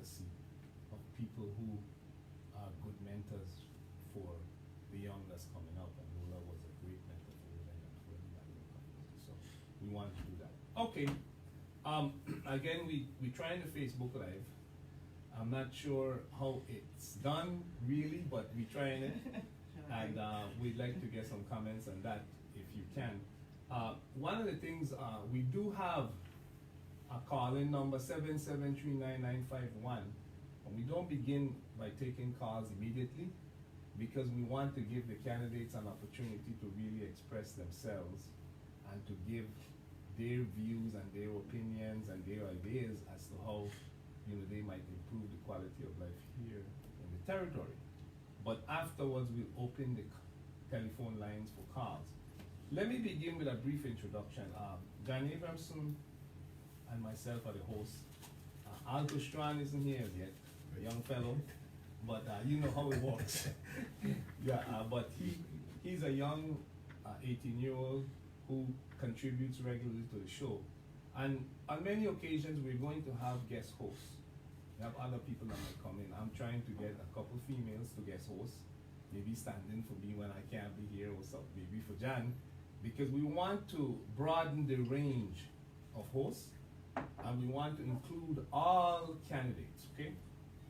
legacy of people who are good mentors for the young that's coming up, and Lola was a great mentor for women and for everybody in the community. So we want to do that. Okay. Again, we trying to Facebook Live. I'm not sure how it's done really, but we're trying it. And we'd like to get some comments on that if you can. One of the things, we do have a call-in number 7739951, and we don't begin by taking calls immediately because we want to give the candidates an opportunity to really express themselves and to give their views and their opinions and their ideas as to how they might improve the quality of life here in the territory. But afterwards, we'll open the telephone lines for calls. Let me begin with a brief introduction. John Abramson and myself are the hosts. Alko Strand isn't here as yet, a young fellow, but you know how it works. Yeah, but he's a young 18-year-old who contributes regularly to the show. And on many occasions, we're going to have guest hosts. We have other people that might come in. I'm trying to get a couple females to guest hosts, maybe standing for me when I can't be here, or something, maybe for Jan, because we want to broaden the range of hosts, and we want to include all candidates, okay?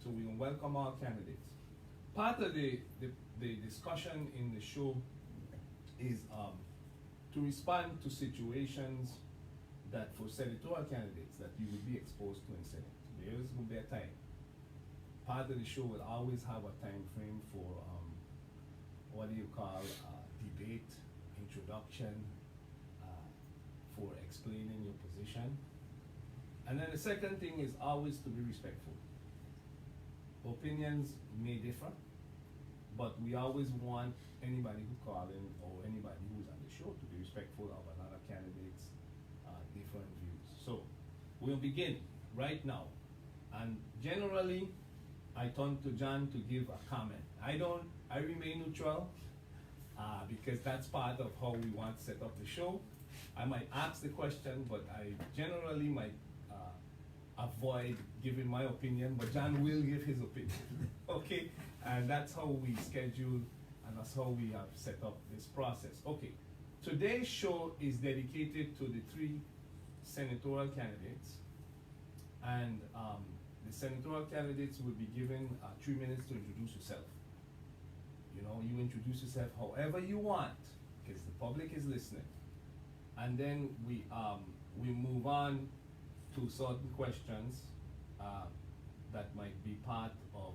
So we welcome all candidates. Part of the discussion in the show is to respond to situations that for senatorial candidates that you would be exposed to in Senate. There is going to be a time. Part of the show will always have a time frame for what do you call debate, introduction, for explaining your position. And then the second thing is always to be respectful. Opinions may differ, but we always want anybody who call in or anybody who's on the show to be respectful of another candidate's different views. So we'll begin right now. And generally, I turn to John to give a comment. I remain neutral because that's part of how we want to set up the show. I might ask the question, but I generally might avoid giving my opinion, but John will give his opinion, okay? And that's how we schedule, and that's how we have set up this process. Okay, today's show is dedicated to the 3 senatorial candidates, and the senatorial candidates will be given 3 minutes to introduce yourself. You introduce yourself however you want, because the public is listening. And then we move on to certain questions that might be part of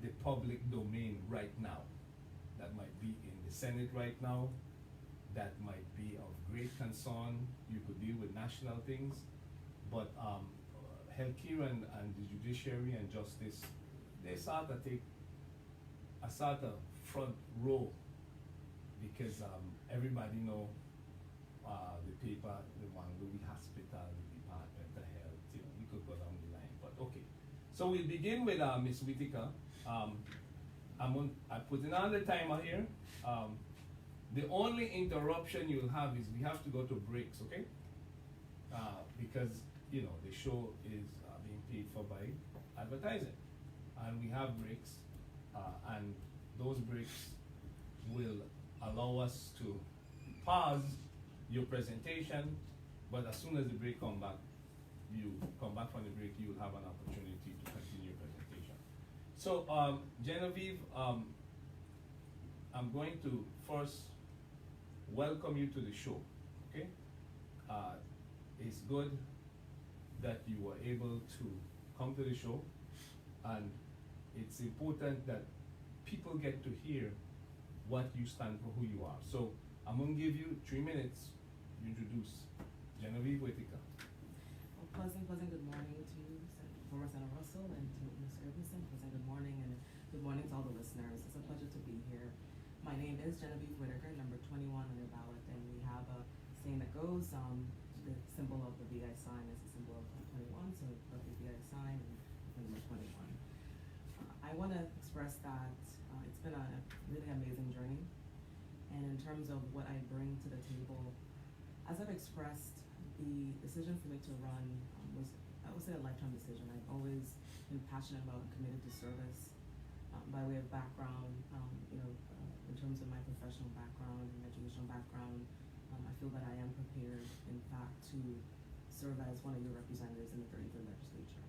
the public domain right now, that might be in the Senate right now, that might be of great concern. You could deal with national things, but healthcare and the judiciary and justice, they sort of take a sort of front row because everybody know the paper, the one with the hospital, the Department of Health, we could go down the line, but okay. So we'll begin with Ms. Whitaker. I'm putting on the timer here. The only interruption you'll have is we have to go to breaks, okay? Because, the show is being paid for by advertising. And we have breaks, and those breaks will allow us to pause your presentation, but as soon as the break come back, you come back from the break, you'll have an opportunity to continue your presentation. So, Genevieve, I'm going to first welcome you to the show, okay? It's good that you were able to come to the show, and it's important that people get to hear what you stand for, who you are. So I'm going to give you 3 minutes to introduce Genevieve Whitaker. Well, pleasant good morning to you, former Senator Russell, and to Mr. Abramson. Pleasant good morning, and good morning to all the listeners. It's a pleasure to be here. My name is Genevieve Whitaker, number 21 on your ballot, and we have a saying that goes, the symbol of the VI sign is the symbol of 21, so of the VI sign and number 21. I want to express that it's been a really amazing journey, and in terms of what I bring to the table, as I've expressed, the decision for me to run was I would say a lifetime decision. I've always been passionate about and committed to service. By way of background, in terms of my professional background and educational background, I feel that I am prepared, in fact, to serve as one of your representatives in the 33rd legislature.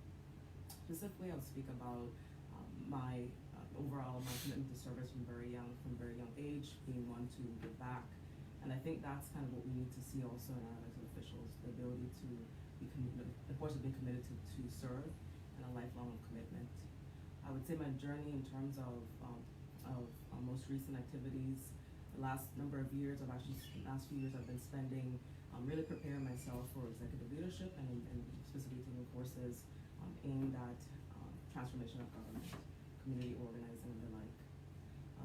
Specifically, I'll speak about my overall my commitment to service from very young age, being one to give back. And I think that's kind of what we need to see also in our elected officials, the ability to be committed, of course, being committed to serve, and a lifelong commitment. I would say my journey in terms of most recent activities, the last number of years, last few years I've been spending really preparing myself for executive leadership and specifically taking courses aimed at transformation of government, community organizing, and the like.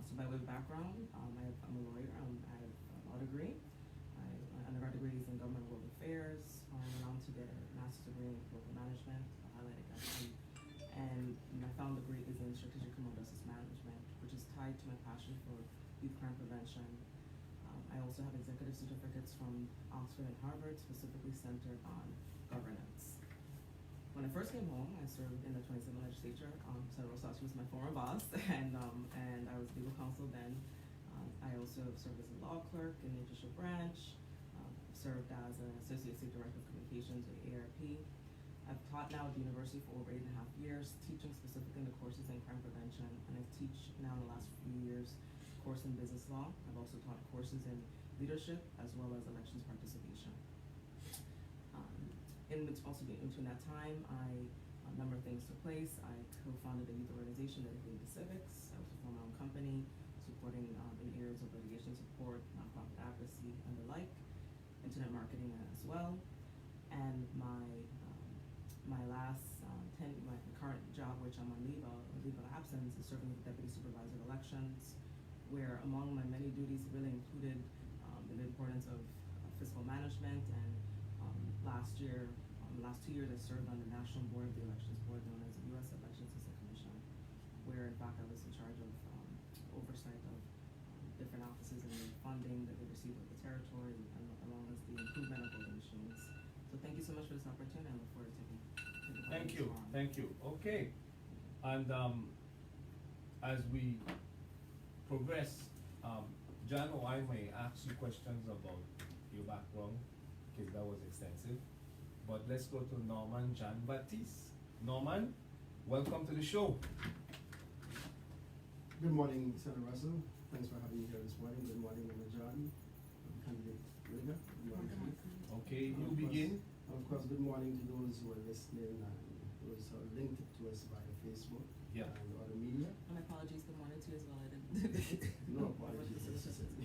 So by way of background, I'm a lawyer. I have a law degree. My undergrad degree is in government and world affairs. I went on to get a master's degree in global management, highlighted at and my final degree is in strategic criminal justice management, which is tied to my passion for youth crime prevention. I also have executive certificates from Oxford and Harvard, specifically centered on governance. When I first came home, I served in the 27th legislature. Senator Russell was my former boss, and I was legal counsel then. I also served as a law clerk in the judicial branch, served as an associate state director of communications with ARP. I've taught now at the university for over 8.5 years, teaching specifically in the courses in crime prevention, and I teach now in the last few years a course in business law. I've also taught courses in leadership as well as elections participation. Between that time, a number of things took place. I co-founded a youth organization dedicated to civics. I also formed my own company supporting in areas of litigation support, nonprofit advocacy, and the like, internet marketing as well. And my current job, which I'm on leave of absence, is serving as the Deputy Supervisor of Elections, where among my many duties really included the importance of fiscal management. And last 2 years, I served on the National Board of the Elections Board, known as the U.S. Elections System Commission, where in fact I was in charge of oversight of different offices and the funding that they receive of the territory, and along with the improvement of voting machines. So thank you so much for this opportunity. I look forward to taking Thank you. Okay. And as we progress, John or I may ask you questions about your background, because that was extensive. But let's go to Norman Jean Baptiste. Norman, welcome to the show. Good morning, Senator Russell. Thanks for having me here this morning. Good morning, John. Candidate Whitaker. Good morning. Okay, you begin. Of course, good morning to those who are listening and those who are linked to us via Facebook and other media. My apologies, good morning to you as well. I didn't. No apologies. I understand.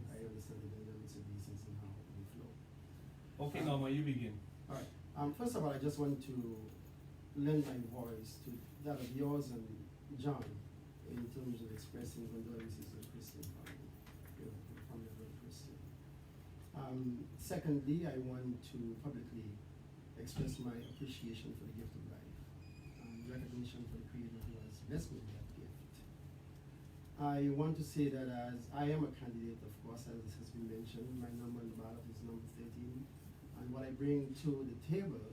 I understand the limits of decency and how we flow. Okay, Norma, you begin. All right. First of all, I just want to lend my voice to that of yours and John in terms of expressing condolences to the Christian family, the family of the Christian. Secondly, I want to publicly express my appreciation for the gift of life and recognition for the Creator who has blessed me with that gift. I want to say that as I am a candidate, of course, as has been mentioned, my number on the ballot is number 13, and what I bring to the table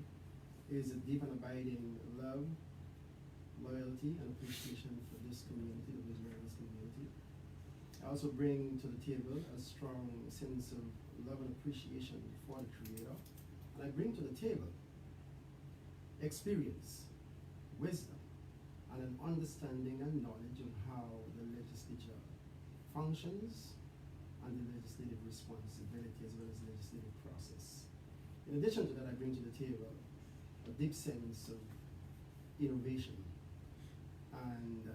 is a deep and abiding love, loyalty, and appreciation for this community, the Israeli community. I also bring to the table a strong sense of love and appreciation for the Creator. And I bring to the table experience, wisdom, and an understanding and knowledge of how the legislature functions and the legislative responsibility as well as the legislative process. In addition to that, I bring to the table a deep sense of innovation. And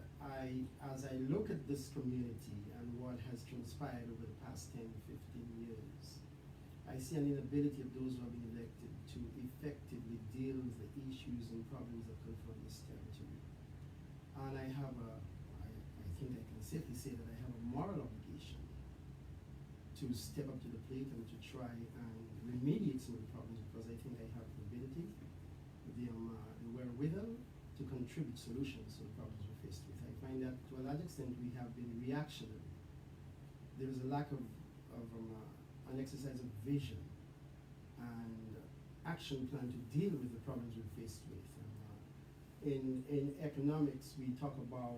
as I look at this community and what has transpired over the past 10, 15 years, I see an inability of those who have been elected to effectively deal with the issues and problems that confront this territory. And I think I can safely say that I have a moral obligation to step up to the plate and to try and remediate some of the problems, because I think I have the ability, the wherewithal to contribute solutions to the problems we're faced with. I find that to a large extent we have been reactionary. There is a lack of an exercise of vision and action plan to deal with the problems we're faced with. In economics, we talk about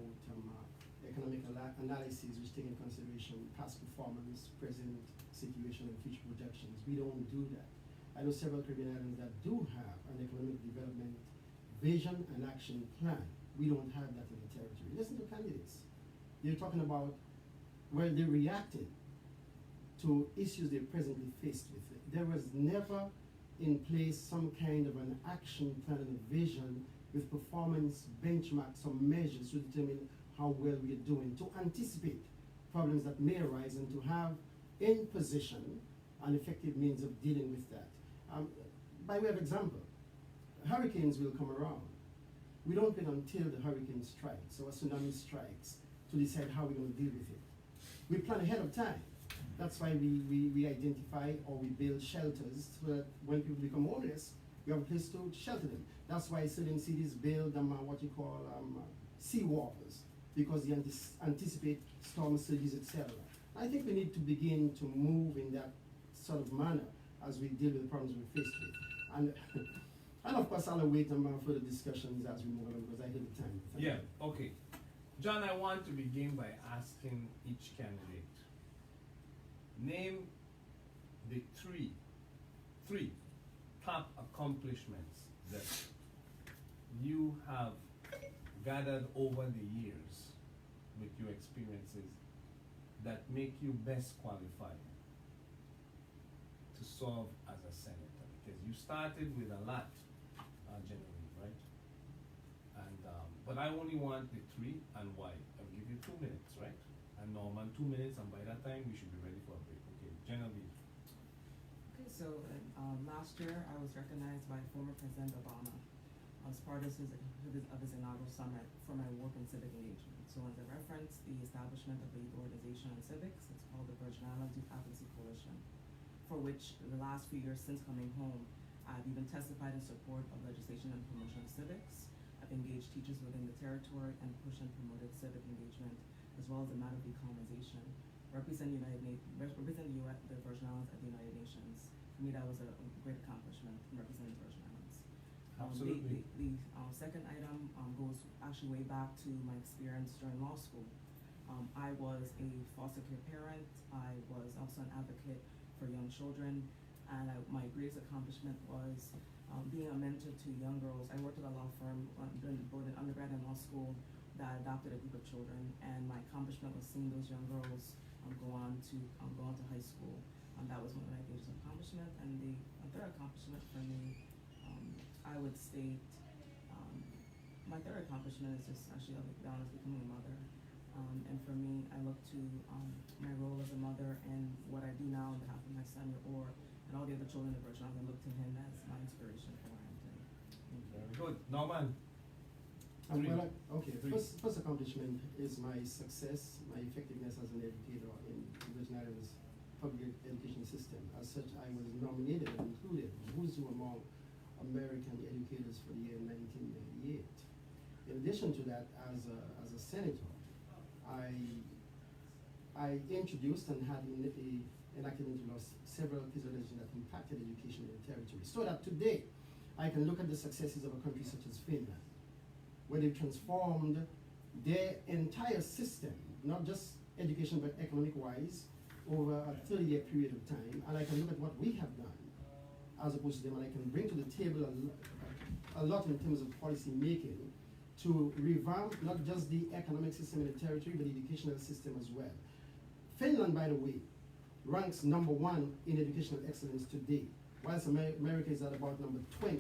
economic analysis, which take into consideration past performance, present situation, and future projections. We don't do that. I know several Caribbean islands that do have an economic development vision and action plan. We don't have that in the territory. Listen to candidates. They're talking about, well, they reacted to issues they're presently faced with. There was never in place some kind of an action plan and a vision with performance benchmarks or measures to determine how well we are doing, to anticipate problems that may arise and to have in position an effective means of dealing with that. By way of example, hurricanes will come around. We don't wait until the hurricane strikes or a tsunami strikes to decide how we're going to deal with it. We plan ahead of time. That's why we identify or we build shelters so that when people become homeless, we have a place to shelter them. That's why certain cities build what you call seawalls, because they anticipate storm surges, etc. I think we need to begin to move in that sort of manner as we deal with the problems we're faced with. And of course, I'll await further discussions as we move along because I hit the time. Yeah, okay. John, I want to begin by asking each candidate, name the three top accomplishments that you have gathered over the years with your experiences that make you best qualified to serve as a senator. Because you started with a lot, Genevieve, right? And but I only want the three and why. I'll give you 2 minutes, right? And Norman 2 minutes, and by that time we should be ready for a break. Okay, Genevieve. Okay, so last year I was recognized by former President Obama as part of his inaugural summit for my work in civic engagement. So as a reference, the establishment of the youth organization on civics, it's called the Virgin Islands Youth Advocacy Coalition, for which in the last few years since coming home, I've even testified in support of legislation and promotion of civics. I've engaged teachers within the territory and pushed and promoted civic engagement, as well as the matter of decolonization. Represent the Virgin Islands at the United Nations. For me, that was a great accomplishment in representing the Virgin Islands. Absolutely. The second item goes actually way back to my experience during law school. I was a foster care parent. I was also an advocate for young children, and my greatest accomplishment was being a mentor to young girls. I worked at a law firm during both an undergrad and law school that adopted a group of children, and my accomplishment was seeing those young girls go on to high school. That was one of my greatest accomplishments. And the third accomplishment for me, I would state, my third accomplishment is just actually, I'll be honest, becoming a mother. And for me, I look to my role as a mother and what I do now on behalf of my son, and all the other children in the Virgin Islands. I look to him as my inspiration for where I'm doing. Very good. Norman. First accomplishment is my success, my effectiveness as an educator in the Virgin Islands public education system. As such, I was nominated and included who's who among American educators for the year 1998. In addition to that, as a senator, I introduced and had enacted into law several pieces of legislation that impacted education in the territory. So that today, I can look at the successes of a country such as Finland, where they transformed their entire system, not just education but economic-wise, over a 30-year period of time. And I can look at what we have done as opposed to them, and I can bring to the table a lot in terms of policy making to revamp not just the economic system in the territory, but the educational system as well. Finland, by the way, ranks #1 in educational excellence today, whilst America is at about number 20.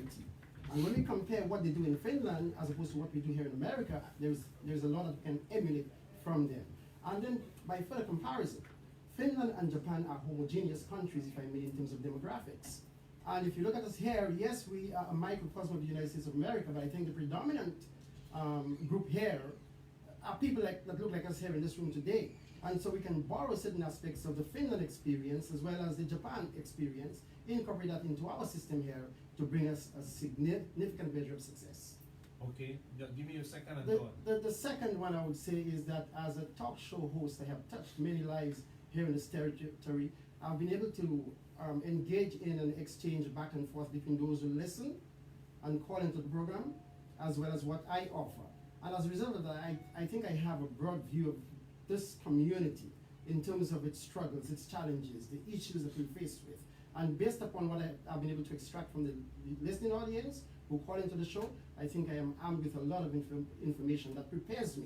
And when we compare what they do in Finland as opposed to what we do here in America, there's a lot that can emulate from them. And then by further comparison, Finland and Japan are homogeneous countries, if I may, in terms of demographics. And if you look at us here, yes, we are a microcosm of the United States of America, but I think the predominant group here are people that look like us here in this room today. And so we can borrow certain aspects of the Finland experience as well as the Japan experience, incorporate that into our system here to bring us a significant measure of success. Okay, give me your second and third. The second one I would say is that as a talk show host, I have touched many lives here in this territory. I've been able to engage in an exchange back and forth between those who listen and call into the program, as well as what I offer. And as a result of that, I think I have a broad view of this community in terms of its struggles, its challenges, the issues that we're faced with. And based upon what I've been able to extract from the listening audience who call into the show, I think I am armed with a lot of information that prepares me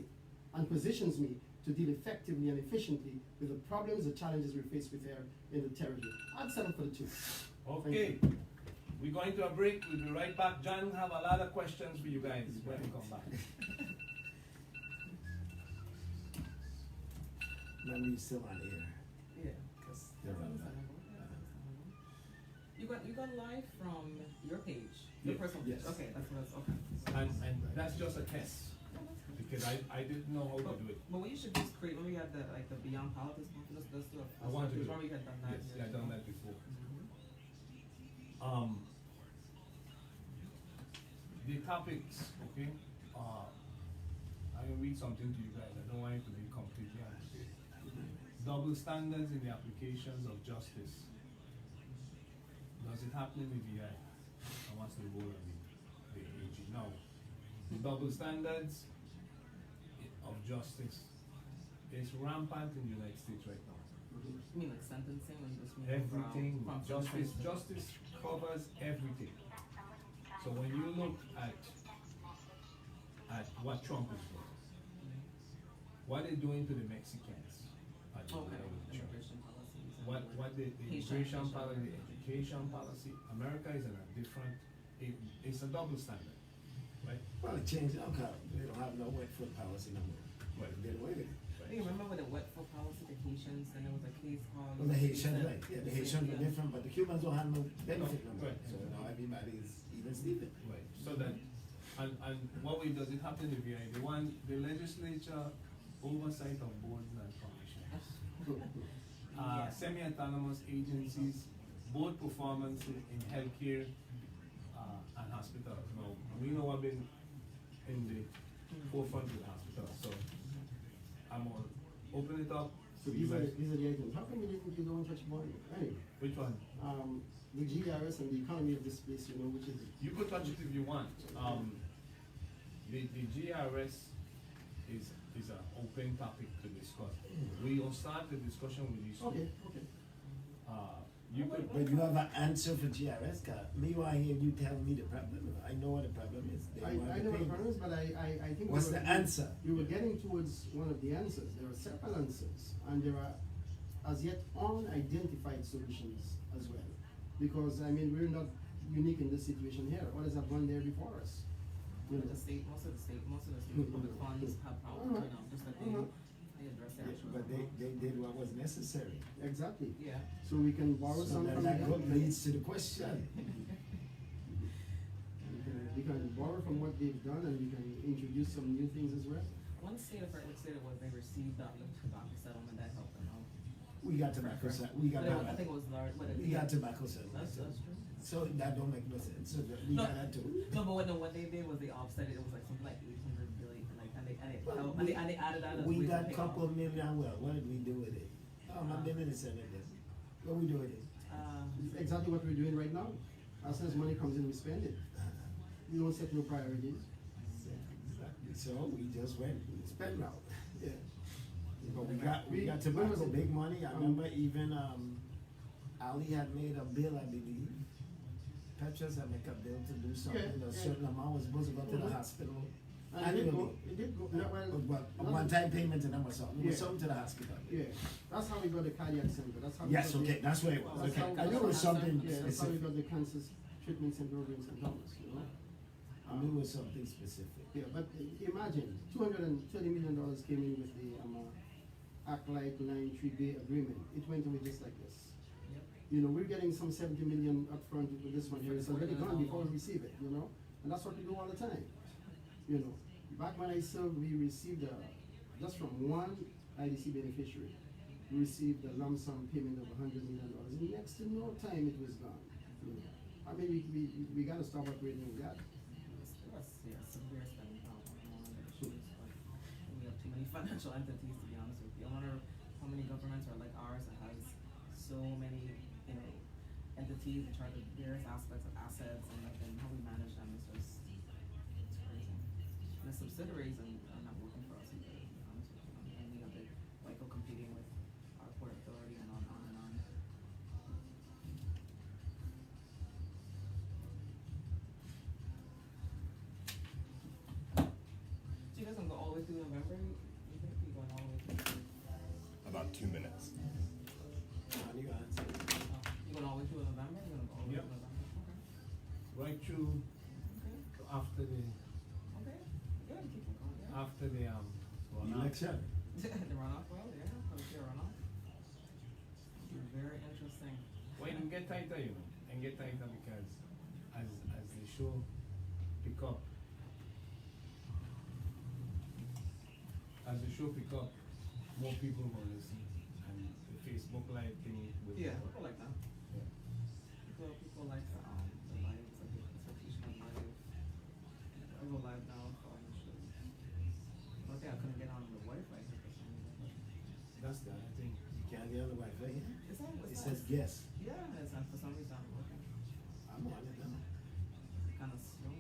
and positions me to deal effectively and efficiently with the problems, the challenges we face with here in the territory. I'd settle for the two. Okay, we're going to a break. We'll be right back. John have a lot of questions for you guys when we come back. Maybe still on air. Yeah. Because That's they're on understandable. That's understandable. You got live from your page, your Yeah. personal page. Yes. Okay, that's what. Okay. And that's just a test, because I didn't know how to do it. But what you should do is create. When we had the Beyond Politics, let's do it. I want to do it. Before we had done that. Yes, yeah, I've done that before. Mhm. The topics, okay, I will read something to you guys. I don't want it to be completely unfair. Double standards in the applications of justice. Does it happen in the VI? And what's the role of the AG? Now, the double standards of justice is rampant in the United States right now. You mean like sentencing, or you just mean Everything, from justice sentencing? covers everything. So when you look at what Trump is doing, what they're doing to the Mexicans, at the Okay. border with Trump, Immigration policies. what the immigration policy, the education policy, America is in a different, it's a double standard, right? Well, it changed now, cause they don't have no wet foot policy no more. Right. They did away with it. Do you remember with the wet foot policy, the Haitians, and there was a case called. Well, the Haitians, right, yeah, the Haitians were Yeah. different, but the Cubans don't have no benefit no more. Right. So now everybody's even Steven. Right, so that, and what way does it happen in the VI? They want the legislature oversight of boards and commissions. Yeah. Semi-autonomous agencies, board performances in healthcare, and hospitals. Now, we know I've been in the forefront with hospitals, so I'm gonna open it up. So for you these are guys. the items. How come you don't touch upon it? Anyway, Which one? the GRS and the economy of this place, which is You could touch it if you want. The GRS is an open topic to discuss. We will start the discussion with these two. okay. You could, But you have an answer for GRS, cause me want to hear you tell me the problem. I know what the problem is. They want I to know what pay. the problem is, but I think What's the answer? We were getting towards one of the answers. There are several answers, and there are as yet unidentified solutions as well. Because we're not unique in this situation here. Others have gone there before us. Most of the state public funds have power, just like they address the Yeah, actual. but they did what was necessary. Exactly. Yeah. So we can borrow So some then from that them. leads to the question. We can borrow from what they've done, and we can introduce some new things as well. One state, I forget which state it was, they received the tobacco settlement that helped them out. We got tobacco, we got But it was- I tobacco. think it was large, but it. We got tobacco settlement. That's true. So that don't make no sense, so that we No. got that too. No, but what they did was they offset it, it was like something like 800 billion, and they Well, and they added that as We ways to got pay couple off. million, well, what did we do with it? I'm been in the Senate then. What we do with it? It's exactly what we're doing right now. As soon as money comes in, we spend it. We don't set no priorities. Exactly, so we just went, we spent now. Yeah. But we got tobacco, big money, I remember even, Ali had made a bill, I believe. Petros had make a bill to do something, Yeah, a yeah. certain amount was supposed to go to the Mhm. hospital. And it did go, no, well, But a not- one-time payment and that was something, it was Yeah. something to the hospital. Yeah, that's how we got the cardiac center, that's how we Yes, got the. okay, that's where it was, That's okay, how- I knew it was something Yeah, that's how we specific, got the cancer treatment center over in St. Thomas, I knew it was something specific. Yeah, but imagine, $230 million came in with the, Acolyte Line 3B agreement. It went away just like this. Yep. We're getting some 70 million upfront with this one here. It's already gone before we receive it, And that's what we do all the time. Back when I served, we received, just from one IDC beneficiary, we received a lump sum payment of $100 million. In next to no time, it was gone. We gotta stop operating with that. Severe spending power on one of the issues, but we have too many financial entities, to be honest with you. I wonder how many governments are like ours that has so many, entities in charge of various aspects of assets and how we manage them is just it's crazy. And the subsidiaries are not working for us either, to be honest with you. I mean, we have the WICO competing with our port authority and on and on. So you guys gonna go all the way through November? You think you're going all the way through? About 2 minutes. How do you answer? You going all the way through November? You gonna go all the way Yep. through November? Right through Okay. after the Okay. Good. Keep it going. Yeah. after the runoff. Election. The runoff, well, yeah, probably a runoff. Very interesting. Well, it get tighter, you know, and get tighter because as the show pick up, more people will listen, and the Facebook Live thing will. Yeah, people like that. Yeah. People like the live, like the expectation of live. I go live now, so I'm sure. One thing I couldn't get on the Wi-Fi here for some reason, but That's the other thing. You can't get on the Wi-Fi here? it's not. It says guess. Yeah, it's not for some reason not working. I'm on it now. Kind of slow.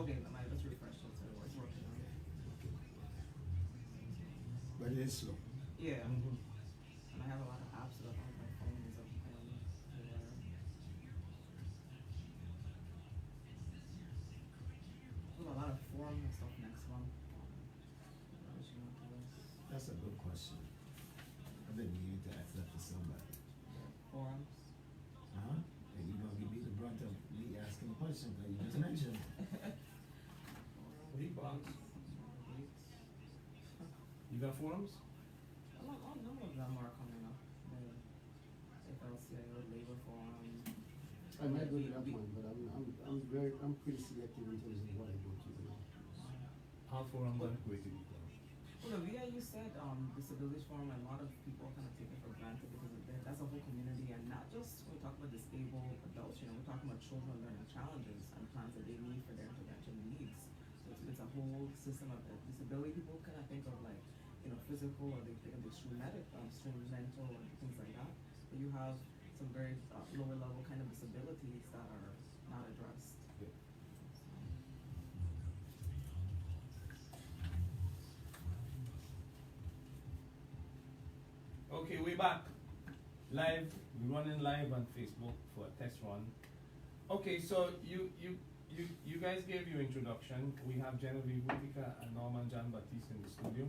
Okay, let's refresh it. So it's working now. But it is slow. Yeah. Mhm. And I have a lot of apps that on my phone is up there. We have a lot of forum and stuff next month. That's a good question. I've been needing to ask that to somebody. Forums. Huh? And you're gonna give me the brunt of me asking the question, that you just mentioned. What do you box? You got forums? A number of them are coming up. The FLCIO labor forum. I might go to that one, but I'm pretty selective in terms of what I go to. How forum gonna create it? Well, the VIU said disabilities forum, a lot of people kind of take it for granted because that's a whole community, and not just when we talk about disabled adults. You know, we're talking about children learning challenges and plans that they need for their intervention needs. So it's a whole system of disability. People kind of think of like, you know, physical, or they think of extreme mental, and things like that. But you have some very lower level kind of disabilities that are not addressed. Yeah. Okay, we're back. Live, we're running live on Facebook for a test run. Okay, so you guys gave your introduction. We have Genevieve Whitaker and Norman John Baptiste in the studio.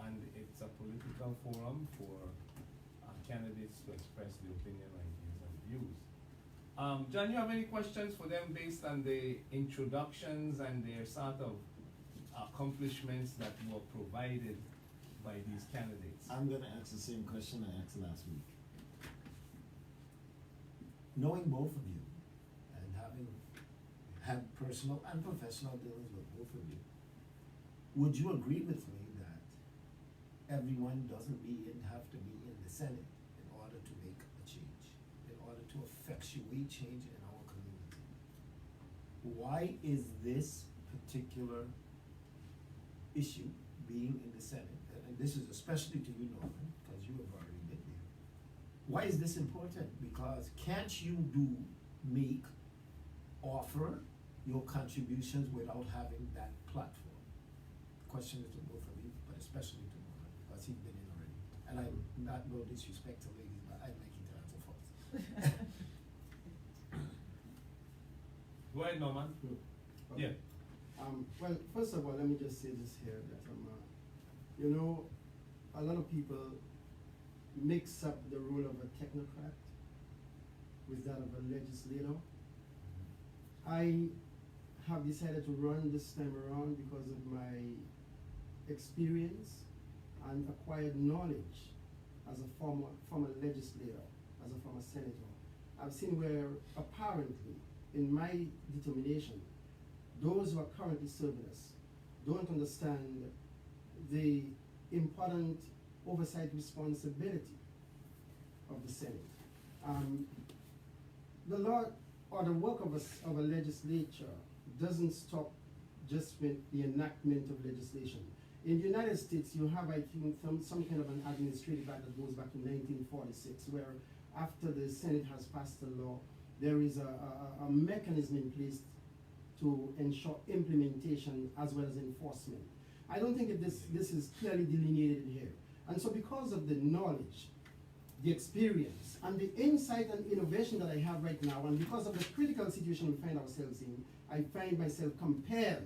And it's a political forum for candidates to express their opinion, ideas, and views. John, you have any questions for them based on the introductions and their sort of accomplishments that were provided by these candidates? I'm gonna ask the same question I asked last week. Knowing both of you and having had personal and professional dealings with both of you, would you agree with me that everyone doesn't have to be in the Senate in order to make a change, in order to effectuate change in our community? Why is this particular issue being in the Senate, and this is especially to you, Norman, because you have already been there. Why is this important? Because can't you offer your contributions without having that platform? The question is to both of you, but especially to Norman, because he's been in already. And I'm not no disrespect to ladies, but I'd like you to answer first. Go ahead, Norman. Okay. Yeah. Well, first of all, let me just say this here, that you know, a lot of people mix up the role of a technocrat with that of a legislator. I have decided to run this time around because of my experience and acquired knowledge as a former legislator, as a former senator. I've seen where apparently, in my determination, those who are currently serving us don't understand the important oversight responsibility of the Senate. The law or the work of a legislature doesn't stop just with the enactment of legislation. In the United States, you have, I think, some kind of an administrative act that goes back to 1946, where after the Senate has passed the law, there is a mechanism in place to ensure implementation as well as enforcement. I don't think this is clearly delineated here. And so because of the knowledge, the experience, and the insight and innovation that I have right now, and because of the critical situation we find ourselves in, I find myself compelled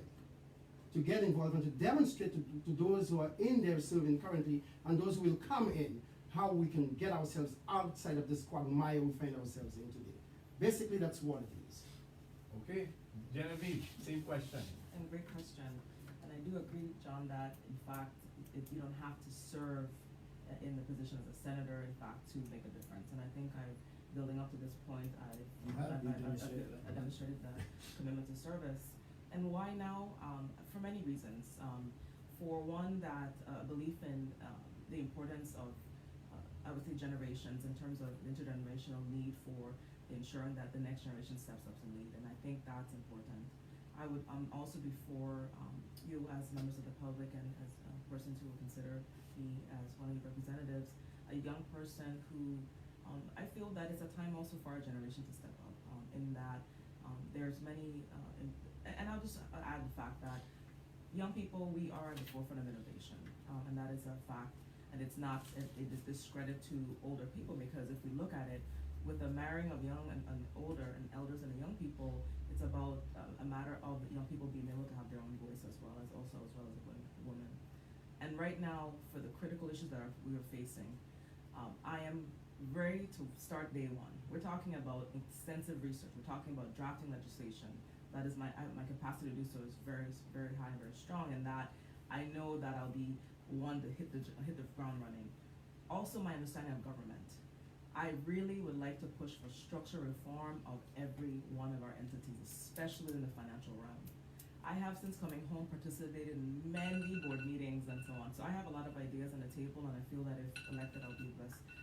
to get involved and to demonstrate to those who are in there serving currently and those who will come in how we can get ourselves outside of this quagmire we find ourselves in today. Basically, that's what it is. Okay, Genevieve, same question. And great question. And I do agree, John, that in fact, if you don't have to serve in the position as a senator, in fact, to make a difference. And I think building up to this point, I demonstrated the commitment to service. And why now? For many reasons. For one, that belief in the importance of, I would say, generations in terms of intergenerational need for ensuring that the next generation steps up to lead. And I think that's important. I would also before you as members of the public and as persons who will consider me as one of your representatives, a young person who I feel that it's a time also for our generation to step up in that there's many, and I'll just add the fact that young people, we are at the forefront of innovation, and that is a fact, and it's not a discredit to older people, because if we look at it, with the marrying of young and older and elders and the young people, it's about a matter of young people being able to have their own voice as well as women. And right now, for the critical issues that we are facing, I am ready to start day one. We're talking about extensive research. We're talking about drafting legislation. That is my capacity to do so is very, very high and very strong, and that I know that I'll be one to hit the ground running. Also, my understanding of government. I really would like to push for structural reform of every one of our entities, especially in the financial realm. I have, since coming home, participated in many board meetings and so on. So I have a lot of ideas on the table, and I feel that if elected, I'll be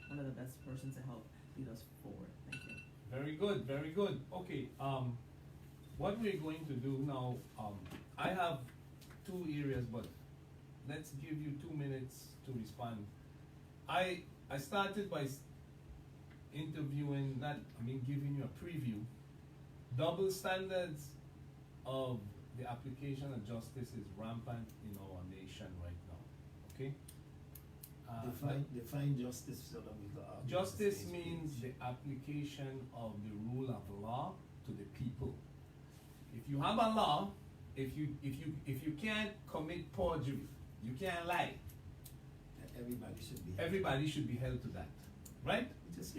one of the best persons to help lead us forward. Thank you. Very good, very good. Okay, what we're going to do now, I have 2 areas, but let's give you 2 minutes to respond. I started by interviewing, giving you a preview. Double standards of the application of justice is rampant in our nation right now. Okay? Define justice so that we go out. Justice means the application of the rule of law to the people. If you have a law, if you can't commit perjury, you can't lie. Everybody should be held to that, right? If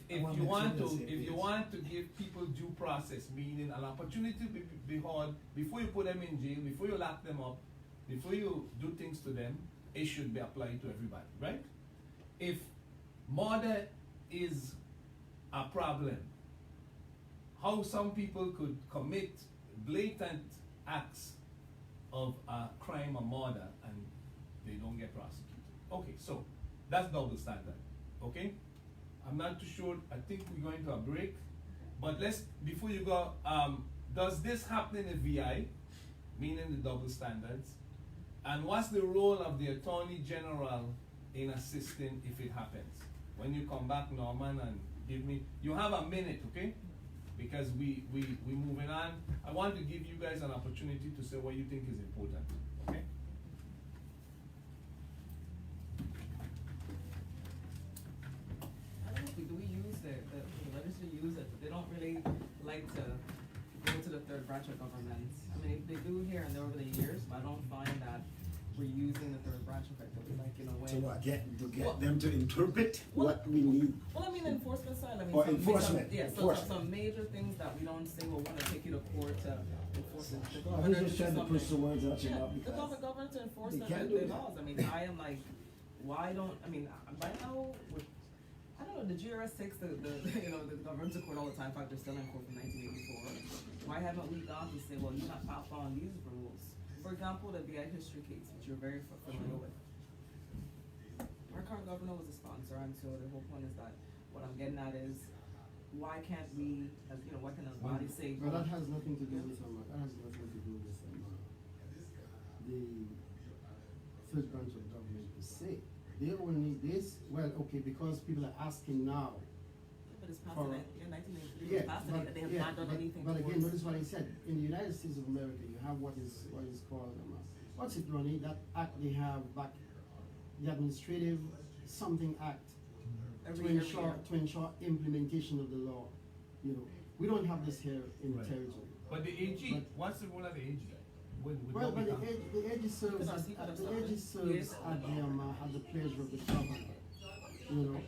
you want to give people due process, meaning an opportunity to be heard before you put them in jail, before you lock them up, before you do things to them, it should be applied to everybody, right? If murder is a problem, how some people could commit blatant acts of a crime or murder and they don't get prosecuted. Okay, so that's double standard. Okay? I'm not too sure. I think we're going to a break. But before you go, does this happen in the VI, meaning the double standards? And what's the role of the Attorney General in assisting if it happens? When you come back, Norman, and give me, you have a minute, okay? Because we moving on. I want to give you guys an opportunity to say what you think is important, okay? The legislature use it, but they don't really like to go to the third branch of government. I mean, they do here and there over the years, but I don't find that we're using the third branch effectively, like in a way. So what, get them to interpret what we need? Well, I mean, enforcement side, I mean. Or enforcement. Some major things that we don't say, we're gonna take you to court to enforce it. I'm just trying to push the words out your mouth The because government to enforce they can't do the that. laws. I mean, I am like, why don't, I mean, by now, I don't know, the GRS takes the government to court all the time. In fact, they're still in court from 1984. Why haven't we gone to say, well, you're not following these rules? For example, the VI history case, which you're very familiar with. Our current governor was a sponsor, and so the whole point is that what I'm getting at is, why can't we, why can a body say? Well, that has nothing to do with the third branch of government per se. They only this, well, okay, because people are asking now But it's passed For- in 1983, Yeah, it's passed, but, and they have yeah, not done anything but again, towards. notice what I said. In the United States of America, you have what is called what's it, Ronnie? That act they have back, the Administrative Something Act Every to year. ensure implementation of the law. You know, we don't have this here in Right. the territory. But the AG, But- what's the role of the AG? Would Well, that but become- the AG serves Could I at see- could I the stop AG it? serves Yes. at the pleasure of the governor. You know,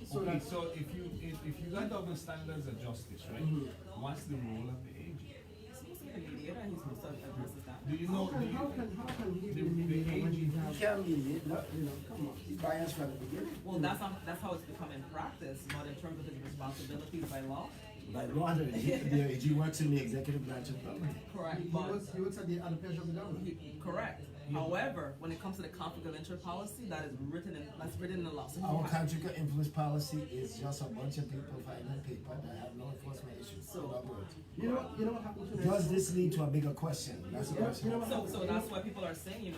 So that- so if you got double standards of justice, right? Mhm. What's the role of the AG? He's supposed to be the mediator, and he's supposed to address that. Do you know? how can he the- be the mediator when AG you have, He can't mediate, look, you know, come on. he's biased from the beginning. Well, that's how it's become in practice, but in terms of his responsibilities by law. By law, the AG works in the executive branch of government. Correct, He but. works at the pleasure of the governor. Correct. However, when it comes to the conflict of interest policy, that's written in the law. So Our you have- conflict of influence policy is just a bunch of people filing paper that have no enforcement issues. In other words, You know what happened to does this lead to a bigger question? That's the You know- question. you know what- So that's why people are saying,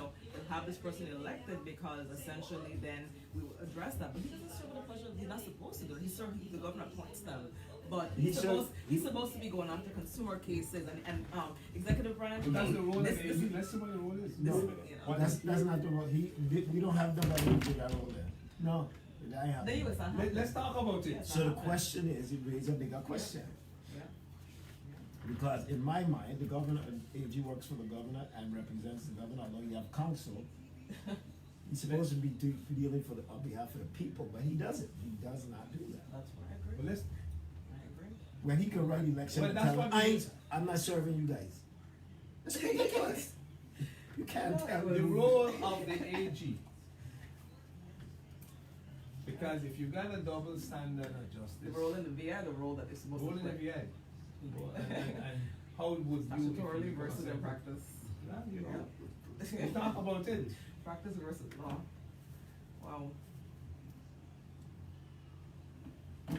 have this person elected because essentially then we will address that. But he doesn't serve with the pleasure. He's not supposed to do it. The governor appoints them. But he's supposed to be going after consumer cases and executive branch. That's the role of this- the this- AG. Let's see what the role is. No, you know. that's not the role. We don't have nobody who did that role there. No, I have. There you go, son. Let's talk about it. So the question is, it raises a bigger question. Yeah. Because in my mind, the governor, AG works for the governor and represents the governor, although you have counsel. He's supposed to be dealing on behalf of the people, but he doesn't. He does not do that. That's what I But agree. let's. I agree. When he can write election Well, and that's tell them, what we- I'm not serving you guys. That's ridiculous. You can't tell The me. role of the AG. Because if you got a double standard of justice. The role in the VI, the role that is supposed Role to in the play. VI. And how would you. Statutorily versus in practice. Yeah, you know. We'll talk about it. Practice versus law. Wow. I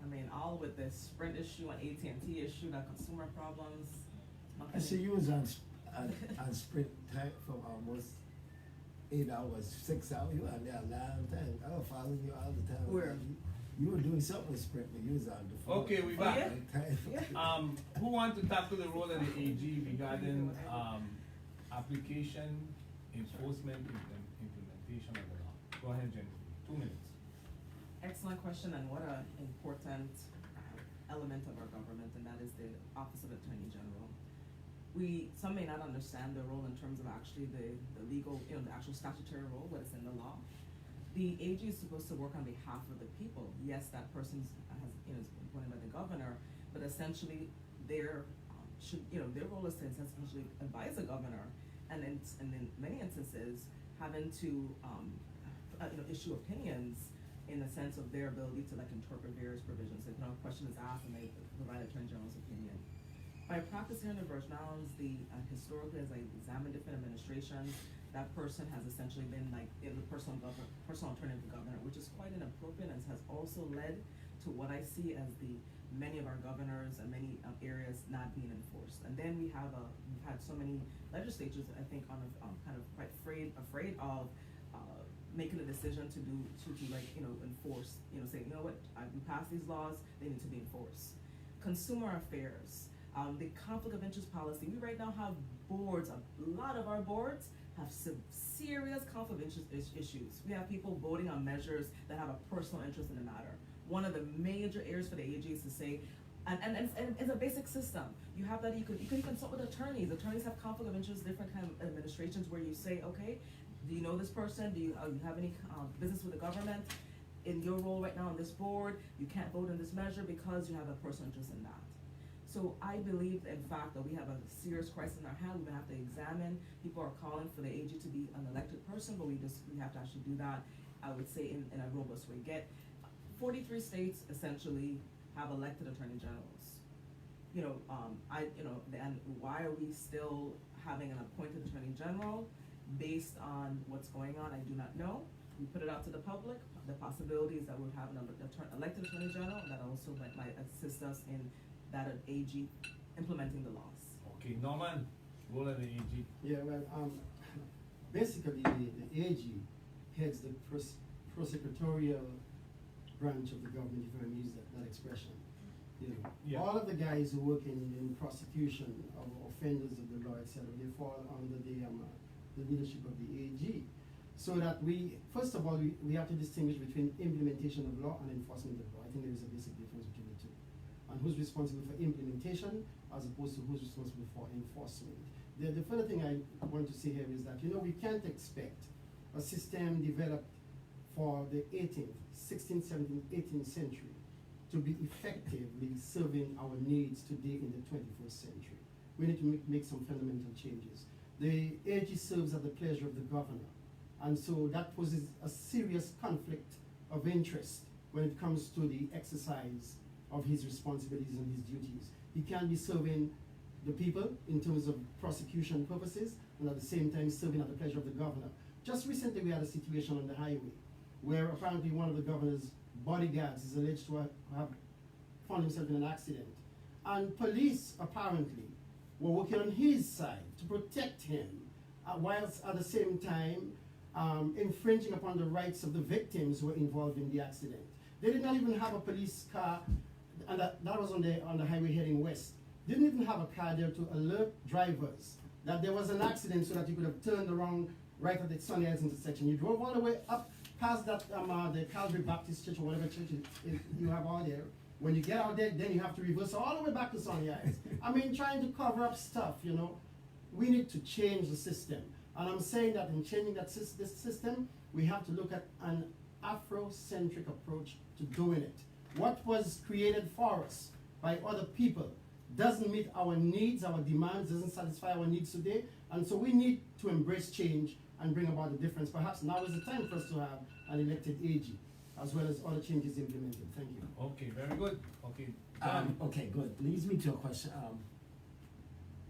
mean, all with this Sprint issue and AT&T issue, that consumer problems. I see you was on Sprint time for almost 8 hours, 6 hours. You were on there a long time. I was following you all the time. Where? You were doing something with Sprint, but you was on the phone. Okay, we Oh, back. yeah? Who want to tackle the role of the AG regarding, application, enforcement, implementation of the law? Go ahead, Genevieve, 2 minutes. Excellent question, and what an important element of our government, and that is the Office of Attorney General. Some may not understand the role in terms of actually the legal, the actual statutory role, what is in the law. The AG is supposed to work on behalf of the people. Yes, that person is appointed by the governor, but essentially their role is to essentially advise the governor, and in many instances having to issue opinions in the sense of their ability to interpret various provisions. If a question is asked and they provide Attorney General's opinion. My practice here in the Virgin Islands, historically as I examined different administrations, that person has essentially been the personal attorney of the governor, which is quite inappropriate and has also led to what I see as many of our governors and many areas not being enforced. And then we've had so many legislatures, I think, kind of quite afraid of making a decision to enforce, say, we passed these laws, they need to be enforced. Consumer affairs, the conflict of interest policy, we right now have boards, a lot of our boards have serious conflict of interest issues. We have people voting on measures that have a personal interest in the matter. One of the major areas for the AG is to say, and it's a basic system. You have that, you can consult with attorneys. Attorneys have conflict of interest, different kind of administrations where you say, okay, do you know this person? Do you have any business with the government? In your role right now on this board, you can't vote on this measure because you have a personal interest in that. So I believe, in fact, that we have a serious crisis in our hand. We're gonna have to examine. People are calling for the AG to be an elected person, but we have to actually do that, I would say, in a robust way. 43 states essentially have elected attorney generals. And why are we still having an appointed attorney general? Based on what's going on, I do not know. We put it out to the public. The possibility is that we'll have an elected attorney general that also might assist us in that of AG implementing the laws. Okay, Norman, role of the AG. Yeah, well, basically the AG heads the prosecutorial branch of the government, if I may use that expression. You know, Yeah. all of the guys who work in prosecution of offenders of the law, etc., they fall under the leadership of the AG. So that first of all, we have to distinguish between implementation of law and enforcement of law. I think there is a basic difference between the two. And who's responsible for implementation as opposed to who's responsible for enforcement. The further thing I want to say here is that, we can't expect a system developed for the 18th, 16th, 17th, 18th century to be effectively serving our needs today in the 21st century. We need to make some fundamental changes. The AG serves at the pleasure of the governor, and so that poses a serious conflict of interest when it comes to the exercise of his responsibilities and his duties. He can't be serving the people in terms of prosecution purposes and at the same time serving at the pleasure of the governor. Just recently we had a situation on the highway where apparently one of the governor's bodyguards is alleged to have found himself in an accident. And police apparently were working on his side to protect him, whilst at the same time infringing upon the rights of the victims who were involved in the accident. They did not even have a police car, and that was on the highway heading west. Didn't even have a car there to alert drivers that there was an accident so that you could have turned around right at the Sunny Isles intersection. You drove all the way up past that the Calvary Baptist Church or whatever church you have out there. When you get out there, then you have to reverse all the way back to Sunny Isles. I mean, trying to cover up stuff, We need to change the system. And I'm saying that in changing this system, we have to look at an Afrocentric approach to doing it. What was created for us by other people doesn't meet our needs, our demands, doesn't satisfy our needs today. And so we need to embrace change and bring about the difference. Perhaps now is the time for us to have an elected AG, as well as other changes implemented. Thank you. Okay, very good. Okay. Okay, good. Leads me to a question.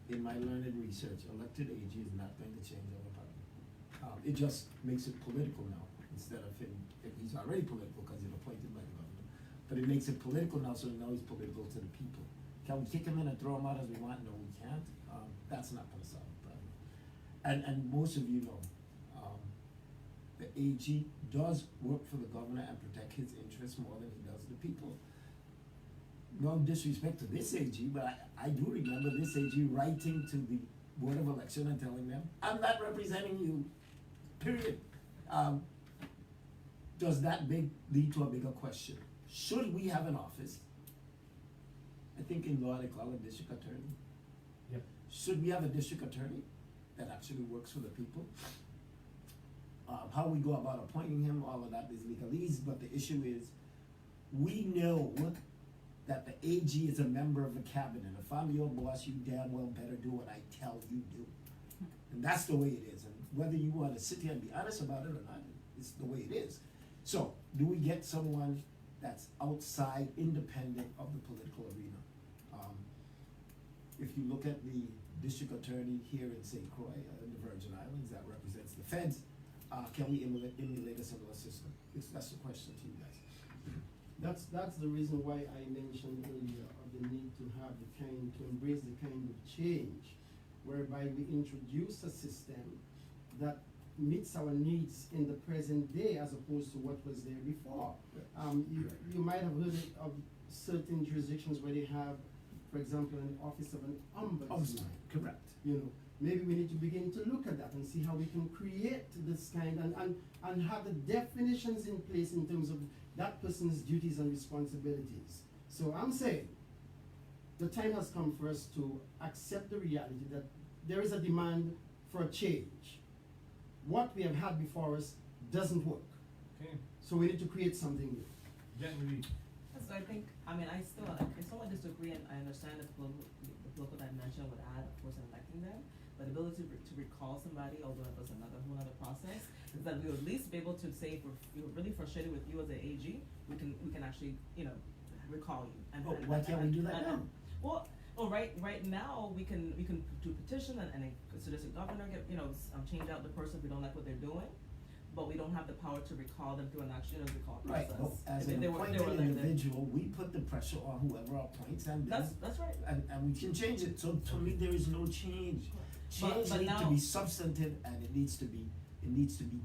In my learned research, elected AG is not going to change our party. It just makes it political now, instead of him, if he's already political because he's appointed by the government. But it makes it political now, so now he's political to the people. Can we kick him in and throw him out as we want? No, we can't. That's not going to solve the problem. And most of you know, the AG does work for the governor and protect his interests more than he does the people. No disrespect to this AG, but I do remember this AG writing to the Board of Election and telling them, I'm not representing you, period. Does that lead to a bigger question? Should we have an office? I think in law they call it district attorney. Yep. Should we have a district attorney that actually works for the people? How we go about appointing him, all of that is legalese, but the issue is, we know that the AG is a member of the cabinet. If I'm your boss, you damn well better do what I tell you do. And that's the way it is. And whether you want to sit here and be honest about it or not, it's the way it is. So, do we get someone that's outside, independent of the political arena? If you look at the district attorney here in St. Croix, in the Virgin Islands, that represents the feds, can we emulate a similar system? That's the question to you guys. That's the reason why I mentioned earlier of the need to embrace the kind of change whereby we introduce a system that meets our needs in the present day as opposed to what was there before. You might have heard of certain jurisdictions where they have, for example, an office of an ombudsman. Correct. Maybe we need to begin to look at that and see how we can create this kind and have the definitions in place in terms of that person's duties and responsibilities. So I'm saying the time has come for us to accept the reality that there is a demand for a change. What we have had before us doesn't work. Okay. So we need to create something new. Genevieve. So I think, I somewhat disagree, and I understand the political dimension would add, of course, in electing them, but the ability to recall somebody, although it was another whole other process, is that we would at least be able to say, if we're really frustrated with you as an AG, we can actually, recall you. And why can't we do that now? Well, right now we can do petition and suggest a governor change out the person if we don't like what they're doing, but we don't have the power to recall them through an actual recall process. Right, well, as an appointed individual, we put the pressure on whoever appoints, and that's right. And we can change it. So to me, there is no change. Change But needs now, to be substantive, and it needs to be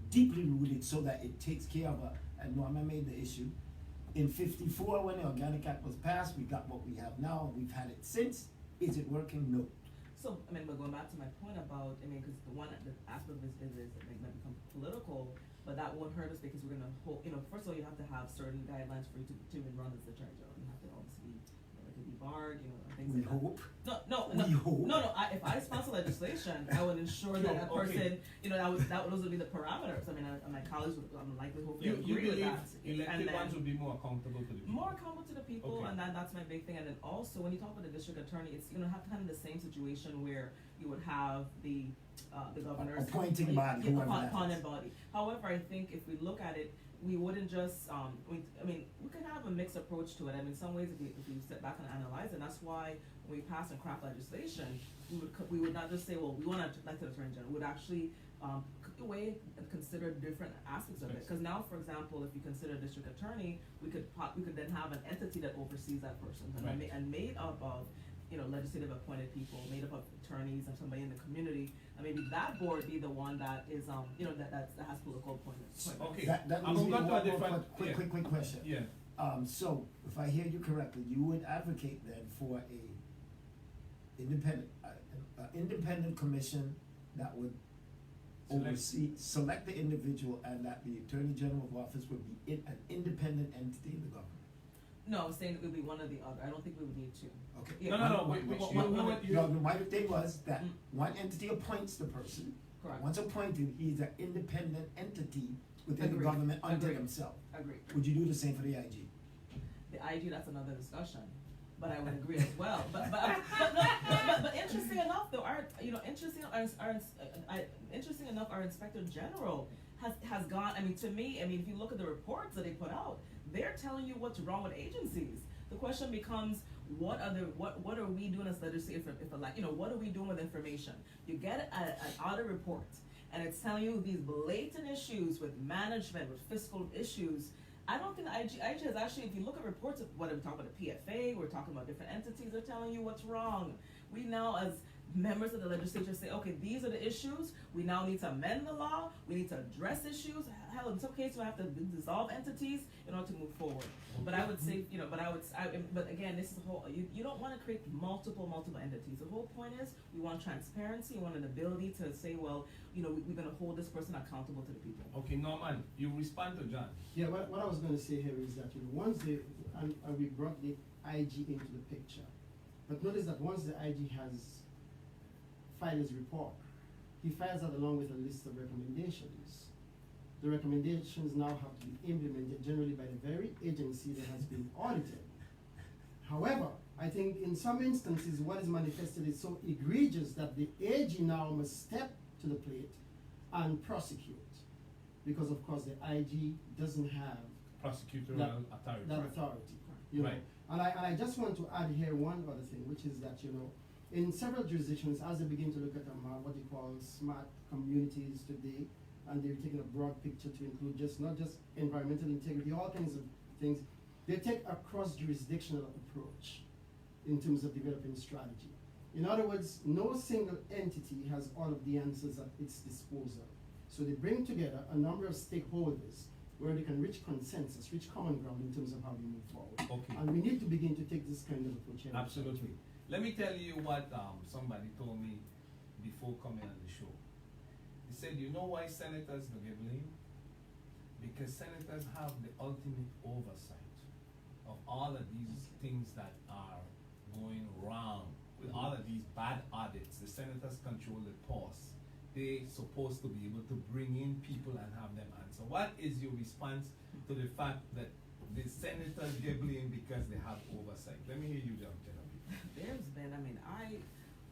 deeply rooted so that it takes care of and Norma made the issue. In 54, when the Organic Act was passed, we got what we have now, and we've had it since. Is it working? No. So, I mean, but going back to my point about, I mean, because the aspect of this is it might become political, but that won't hurt us because we're gonna hold, first of all, you have to have certain guidelines for you to even run as the attorney general. You have to obviously, it could be barred, things We like that. hope. No. We hope. No, if I sponsor legislation, I would ensure that that person, those would be the parameters. I mean, my colleagues would, I'm likely, hopefully, You agree with believe that. elected ones would be more accountable to the people? More accountable to the people, Okay. and that's my big thing. And then also, when you talk about the district attorney, it's have kind of the same situation where you would have the governor's Appointing body, whoever that is. appointed body. However, I think if we look at it, we wouldn't just we could have a mixed approach to it. I mean, some ways if we sit back and analyze, and that's why when we pass and craft legislation, we would not just say, well, we want to elect an attorney general. We would actually weigh and consider different aspects of it. Because now, for example, if you consider district attorney, we could then have an entity that oversees that person and made up of legislative appointed people, made up of attorneys and somebody in the community, and maybe that board be the one that is that has political appointments. Okay. That I'm leads me going to to a one more different- quick question. Yeah. So, if I hear you correctly, you would advocate then for a independent commission that would select the individual, and that the Attorney General of Office would be an independent entity in the government. No, I'm saying it would be one or the other. I don't think we would need two. Okay. Yeah. No, My thing was that one entity appoints the person. Correct. Once appointed, he's an independent entity within the Agreed. government unto Agreed. himself. Agreed. Would you do the same for the IG? The IG, that's another discussion, but I would agree as well. But interesting enough, though, interesting enough, our Inspector General has gone. I mean, to me, if you look at the reports that they put out, they're telling you what's wrong with agencies. The question becomes, what are we doing as legislators? What are we doing with information? You get an audit report, and it's telling you these blatant issues with management, with fiscal issues. I don't think the IG has actually, if you look at reports of whether we're talking about the PFA, we're talking about different entities, they're telling you what's wrong. We now, as members of the legislature, say, okay, these are the issues. We now need to amend the law. We need to address issues. Hell, in some cases, we have to dissolve entities in order to move forward. But I would say, but again, this is the whole. You don't want to create multiple entities. The whole point is we want transparency. We want an ability to say, well, we're going to hold this person accountable to the people. Okay, Norman, you respond to John. Yeah, what I was going to say here is that once we brought the IG into the picture, but notice that once the IG has filed his report, he files that along with a list of recommendations. The recommendations now have to be implemented generally by the very agency that has been audited. However, I think in some instances what is manifested is so egregious that the AG now must step to the plate and prosecute. Because of course the IG doesn't have Prosecutorial authority. that authority. You know. Right. And I just want to add here one other thing, which is that in several jurisdictions, as they begin to look at what you call smart communities today, and they're taking a broad picture to include not just environmental integrity, all kinds of things, they take a cross-jurisdictional approach in terms of developing strategy. In other words, no single entity has all of the answers at its disposal. So they bring together a number of stakeholders where they can reach consensus, reach common ground in terms of how we move forward. Okay. And we need to begin to take this kind of approach. Absolutely. Let me tell you what somebody told me before coming on the show. He said, you know why senators don't get blamed? Because senators have the ultimate oversight of all of these things that are going wrong. With all of these bad audits, the senators control the purse. They're supposed to be able to bring in people and have them answer. What is your response to the fact that the senators get blamed because they have oversight? Let me hear you, Genevieve. There's been,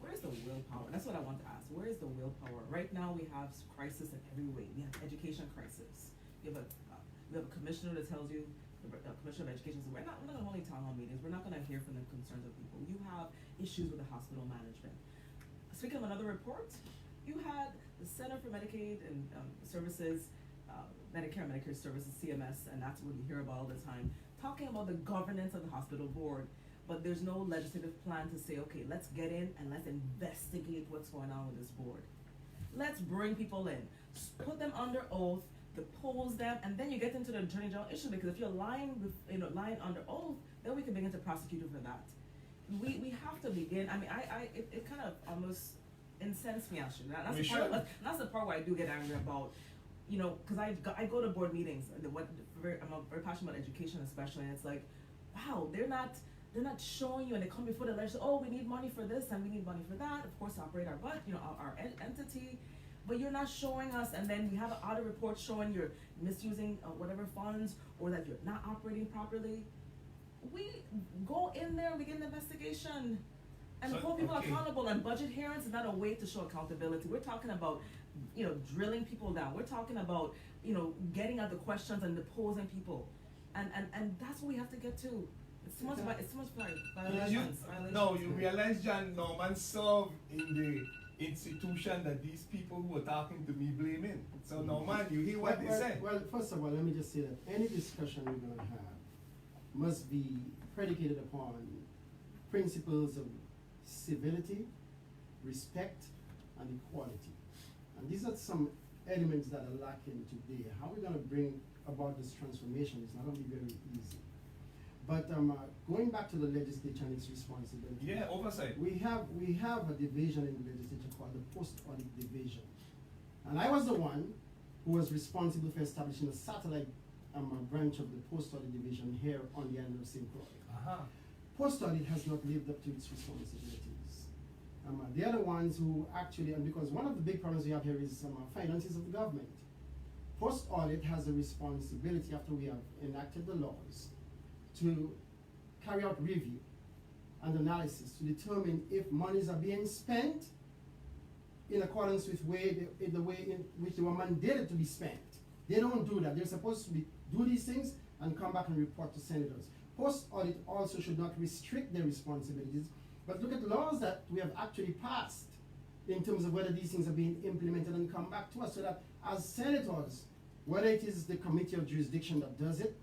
where's the willpower? That's what I want to ask. Where is the willpower? Right now we have crisis in every way. We have education crisis. We have a commissioner that tells you, the commissioner of education says, we're not going to hold any town hall meetings. We're not going to hear from the concerns of people. You have issues with the hospital management. Speaking of another report, you had the Center for Medicaid and Services, Medicare and Medicare Services, CMS, and that's what you hear about all the time, talking about the governance of the hospital board. But there's no legislative plan to say, okay, let's get in and let's investigate what's going on with this board. Let's bring people in, put them under oath, depose them, and then you get into the attorney general issue, because if you're lying with, lying under oath, then we can begin to prosecute you for that. We have to begin, I mean, it kind of almost incensed me actually. That's the part where I do get angry about, cause I go to board meetings, I'm very passionate about education especially, and it's like, wow, they're not showing you, and they come before the legislature, oh, we need money for this and we need money for that, of course, to operate our entity, but you're not showing us, and then we have an audit report showing you're misusing whatever funds, or that you're not operating properly. We go in there and begin the investigation and hold people accountable, and budget hearings is not a way to show accountability. We're talking about, drilling people down. We're talking about, getting at the questions and deposing people. And that's what we have to get to. It's too much violations. No, you realize John Norman served in the institution that these people who were talking to me blame in. So Norman, you hear what they said. Well, first of all, let me just say that any discussion we're gonna have must be predicated upon principles of civility, respect, and equality. And these are some elements that are lacking today. How we're gonna bring about this transformation is not gonna be very easy. But going back to the legislature and its responsibility. Yeah, oversight. We have a division in the legislature called the post-audit division. And I was the one who was responsible for establishing a satellite branch of the post-audit division here on the island of St. Croix. Post-audit has not lived up to its responsibilities. They are the ones who actually, and because one of the big problems we have here is finances of the government. Post-audit has a responsibility, after we have enacted the laws, to carry out review and analysis to determine if monies are being spent in accordance with the way in which they were mandated to be spent. They don't do that. They're supposed to do these things and come back and report to senators. Post-audit also should not restrict their responsibilities, but look at laws that we have actually passed in terms of whether these things are being implemented and come back to us, so that as senators, whether it is the committee of jurisdiction that does it,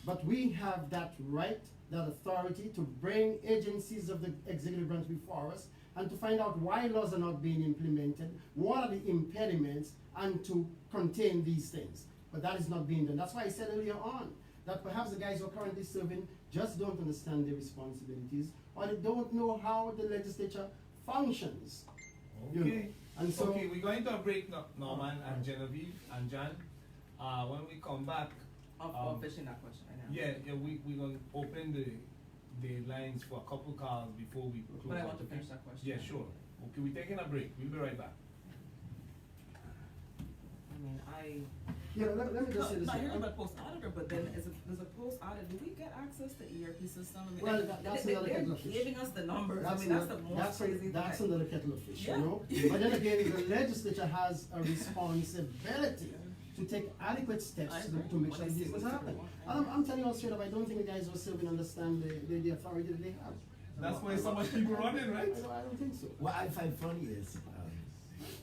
but we have that right, that authority to bring agencies of the executive branch before us and to find out why laws are not being implemented, what are the impediments, and to contain these things. But that is not being done. That's why I said earlier on that perhaps the guys who are currently serving just don't understand their responsibilities, or they don't know how the legislature functions. Okay. And so, okay, we're going to a break, Norman and Genevieve and John. When we come back, I'm fishing that question right now. yeah, we're going to open the lines for a couple calls before we close. But I want to finish that question. Yeah, sure. Okay, we're taking a break. We'll be right back. let me just say this. I heard about post-auditor, but then there's a post-audit. Do we get access to ERP system? I mean, Well, that's another kettle of they're fish. giving us the numbers. That's the most crazy thing. That's another kettle of fish, Yeah. you know? But then again, the legislature has a responsibility to take adequate steps to make sure this does happen. I'm telling you all straight up, I don't think the guys who are serving understand the authority that they have. That's why so much people running, right? I don't think so. What I find funny is,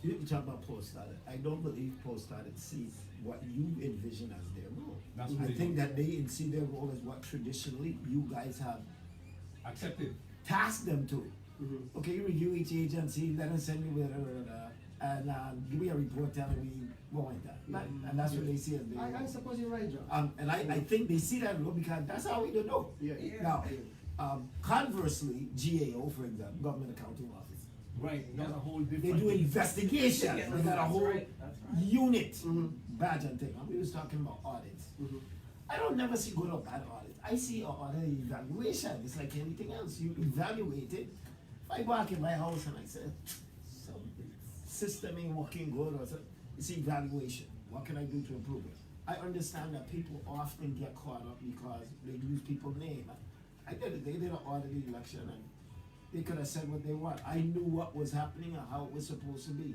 you talk about post-audit. I don't believe post-audit sees what you envision as their role. That's what I they think do. that they see their role as what traditionally you guys have Accepted. tasked them to. Mhm. Okay, you review each agency, let us send you and give me a report telling me what went down. And that's what they see as their I role. suppose you're right, John. And I think they see that role because that's how we don't know. Yeah. Now, conversely, GAO, for example, Government Accounting Office, Right. That's a whole different. they do investigation. Yeah, They got a that's whole right, that's right. unit Mhm. badge and thing. And we was talking about audits. Mhm. I don't never see good or bad audits. I see an audit evaluation. It's like anything else. You evaluate it. If I walk in my house and I say, some system ain't working good or something, it's evaluation. What can I do to improve it? I understand that people often get caught up because they use people's name. They did an audit election and they could have said what they want. I knew what was happening and how it was supposed to be.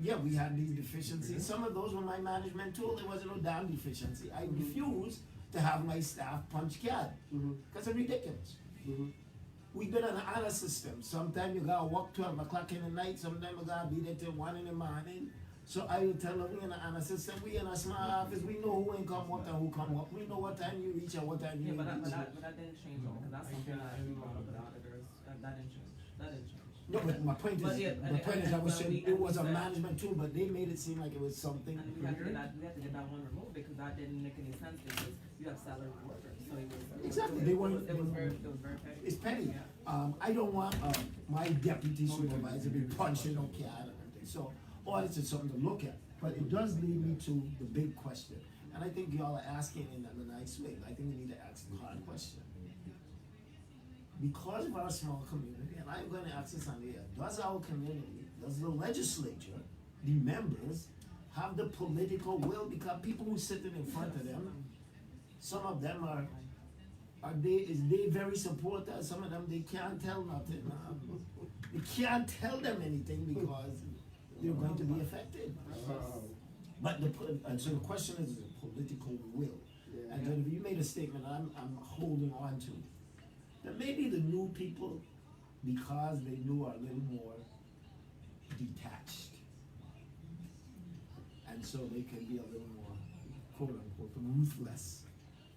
Yeah, we had these deficiencies. Some of those were my management tool. There wasn't no damn deficiency. I refused to have my staff punch card because it's ridiculous. Mhm. We did an honor system. Sometimes you gotta work 12 o'clock in the night. Sometimes you gotta be there till 1 in the morning. So I will tell them we in an honor system. We in a small office. We know who ain't come what and who come what. We know what time you reach and what time you Yeah, but reach. that didn't change, because that's something that we brought up with auditors. That didn't change. That didn't change. No, but my point But is, yeah, my point is, I was saying, it was a said- management tool, but they made it seem like it was something. And we had to get that one removed because that didn't make any sense because you have salary workers, so it was. Exactly, it they was- weren't- It was very petty. It's petty. Yeah. I don't want, my deputy supervisor to be punching no cat or anything, so audits is something to look at. But it does lead me to the big question, and I think y'all are asking in a nice way, I think we need to ask the hard question. Because of our small community, and I'm gonna ask this on the air, does our community, does the legislature, the members, have the political will? Because people who sitting in front of them, some of them is they very supportive, some of them, they can't tell nothing. They can't tell them anything because they're going to be affected. But and so the question is the political will. Yeah. And then you made a statement I'm holding on to. That maybe the new people, because they knew are a little more detached. And so they can be a little more, quote unquote, ruthless.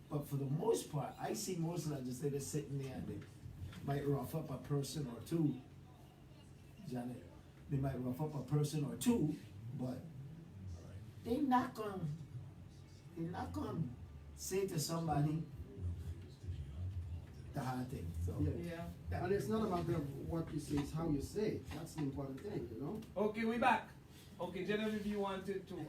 But for the most part, I see most legislators sitting there and they might rough up a person or two. Janet, they might rough up a person or two, but they're not gonna say to somebody the hard thing, so. Yeah. And it's not about what you say, it's how you say it. That's the important thing, you know? Okay, we back. Okay, Genevieve, you wanted to, Close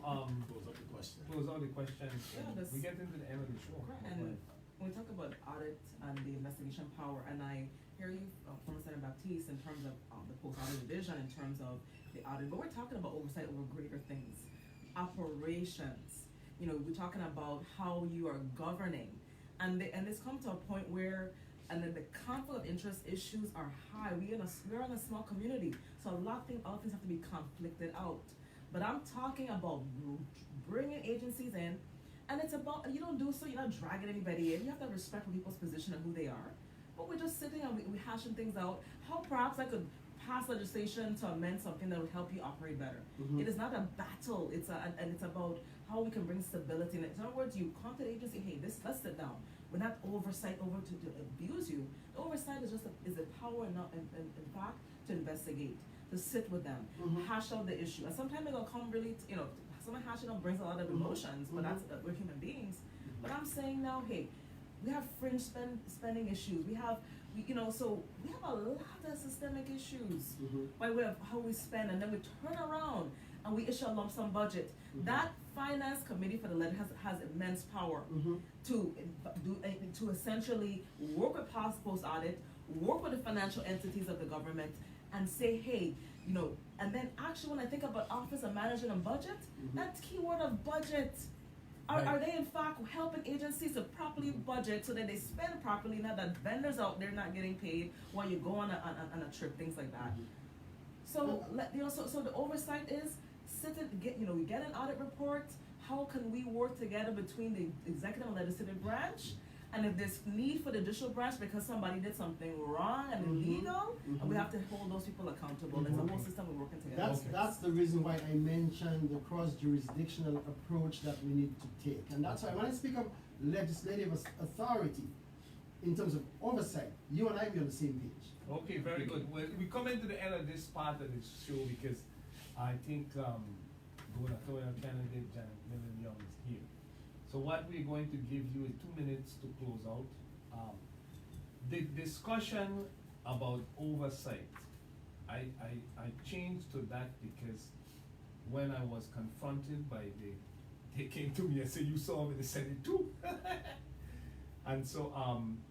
up the question. close out the questions. Yeah, that's- We get into the end of the show. Correct. And when we talk about audit and the investigation power, and I hear you from Senator Baptiste in terms of the post-audit division, in terms of the audit, but we're talking about oversight over greater things, operations. You know, we're talking about how you are governing, and it's come to a point where, and then the conflict of interest issues are high. We're in a small community, so a lot of things have to be conflicted out. But I'm talking about bringing agencies in, and it's about, you don't do so, you're not dragging anybody in. You have to respect people's position and who they are. But we're just sitting and we hashing things out. How perhaps I could pass legislation to amend something that would help you operate better. Mhm. It is not a battle. It's about how we can bring stability. In other words, you come to the agency, hey, let's sit down. We're not oversight over to abuse you. The oversight is just a power in fact to investigate, to sit with them, Mhm. hash out the issue. And sometimes they're gonna come really, someone hashing out brings a lot of Mhm. emotions, but Mhm. we're human beings. But I'm saying now, hey, we have fringe spending issues. So we have a lot of systemic issues Mhm. by way of how we spend, and then we turn around and we issue a lump sum budget. Mhm. That finance committee for the levy has immense power Mhm. to essentially work with post audit, work with the financial entities of the government, and say, hey, and then actually when I think about office of management and budget, Mhm. that keyword of budget. Are Right. they in fact helping agencies to properly budget so that they spend properly, not that vendors out there not getting paid while you go on a trip, things like that. Mhm. So so the oversight is we get an audit report. How can we work together between the executive and legislative branch? And if there's need for the judicial branch because somebody did something wrong and Mhm. illegal, and we Mhm. have to hold those people accountable. There's a whole system we're working together. That's the reason why I mentioned the cross-jurisdictional approach that we need to take. And that's why when I speak of legislative authority, in terms of oversight, you and I be on the same page. Okay, very good. Well, we come into the end of this part of this show because I think gubernatorial candidate Janet Millen Young is here. So what we're going to give you is 2 minutes to close out. The discussion about oversight, I changed to that because when I was confronted they came to me and said, you saw him in the Senate too. And so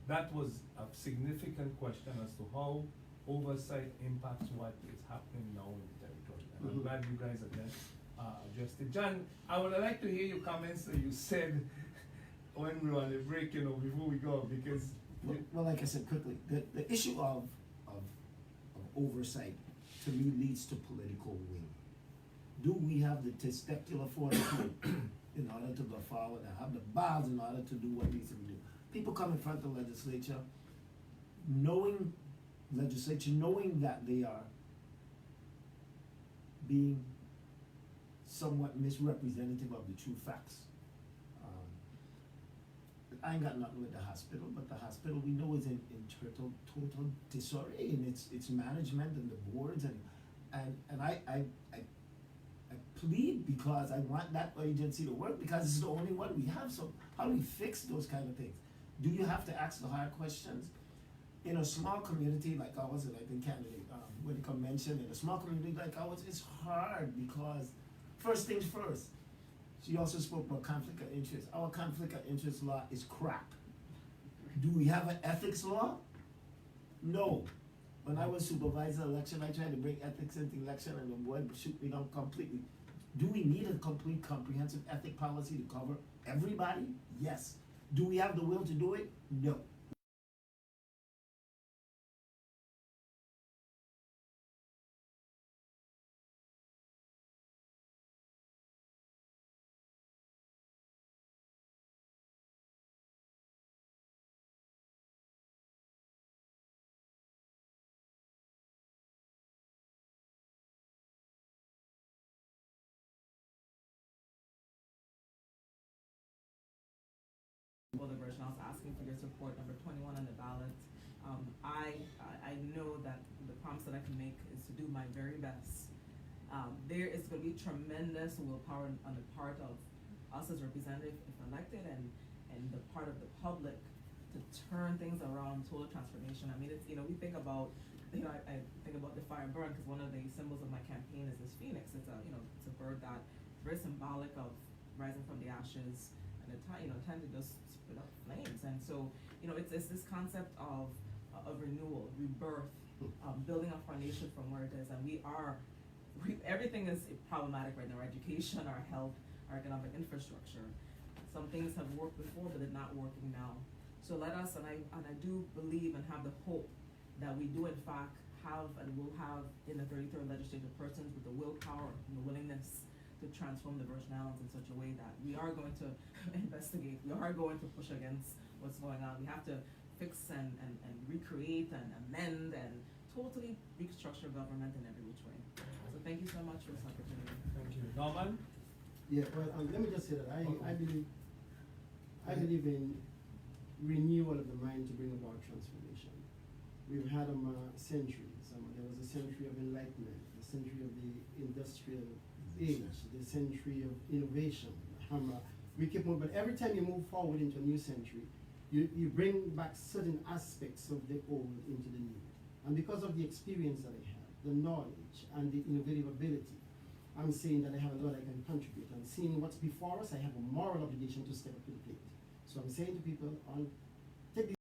that was a significant question as to how oversight impacts what is happening now in the territory. And I'm Mhm. glad you guys addressed it. John, I would like to hear your comments that you said when we were on the break, before we go, because Well, like I said quickly, the issue of oversight to me leads to political will. Do we have the testicular fortitude in order to go forward and have the balls in order to do what needs to be done? People come in front of the legislature, knowing that they are being somewhat misrepresentative of the true facts. I ain't got nothing with the hospital, but the hospital we know is in total disarray in its management and the boards and I plead because I want that agency to work because it's the only one we have. So how do we fix those kind of things? Do you have to ask the hard questions? In a small community like ours, and I think candidate Whitaker mentioned, in a small community like ours, it's hard because first things first. She also spoke about conflict of interest. Our conflict of interest law is crap. Do we have an ethics law? No. When I was supervisor election, I tried to bring ethics into election and the board shoot me down completely. Do we need a complete comprehensive ethic policy to cover everybody? Yes. Do we have the will to do it? No. Well, the version I was asking for your support, number 21 on the ballot. I know that the promise that I can make is to do my very best. There is going to be tremendous willpower on the part of us as representatives, if elected, and the part of the public to turn things around, total transformation. I mean, it's, we think about, I think about the fire and burn because one of the symbols of my campaign is this phoenix. It's a bird that is very symbolic of rising from the ashes and tend to just spit up flames. And so, it's this concept of renewal, rebirth, building up our nation from where it is. And everything is problematic right now, our education, our health, our economic infrastructure. Some things have worked before, but they're not working now. So let us, and I do believe and have the hope that we do in fact have and will have in the 33rd legislative persons with the willpower and the willingness to transform the Virgin Islands in such a way that we are going to investigate, we are going to push against what's going on. We have to fix and recreate and amend and totally restructure government in every which way. So thank you so much for this opportunity. Thank you. Norman? Yeah, well, let me just say that I believe in renewal of the mind to bring about transformation. We've had centuries. There was a century of enlightenment, the century of the industrial age, the century of innovation. We keep moving, but every time you move forward into a new century, you bring back certain aspects of the old into the new. And because of the experience that I have, the knowledge and the innovative ability, I'm saying that I have a lot I can contribute. And seeing what's before us, I have a moral obligation to step up to the plate. So I'm saying to people, take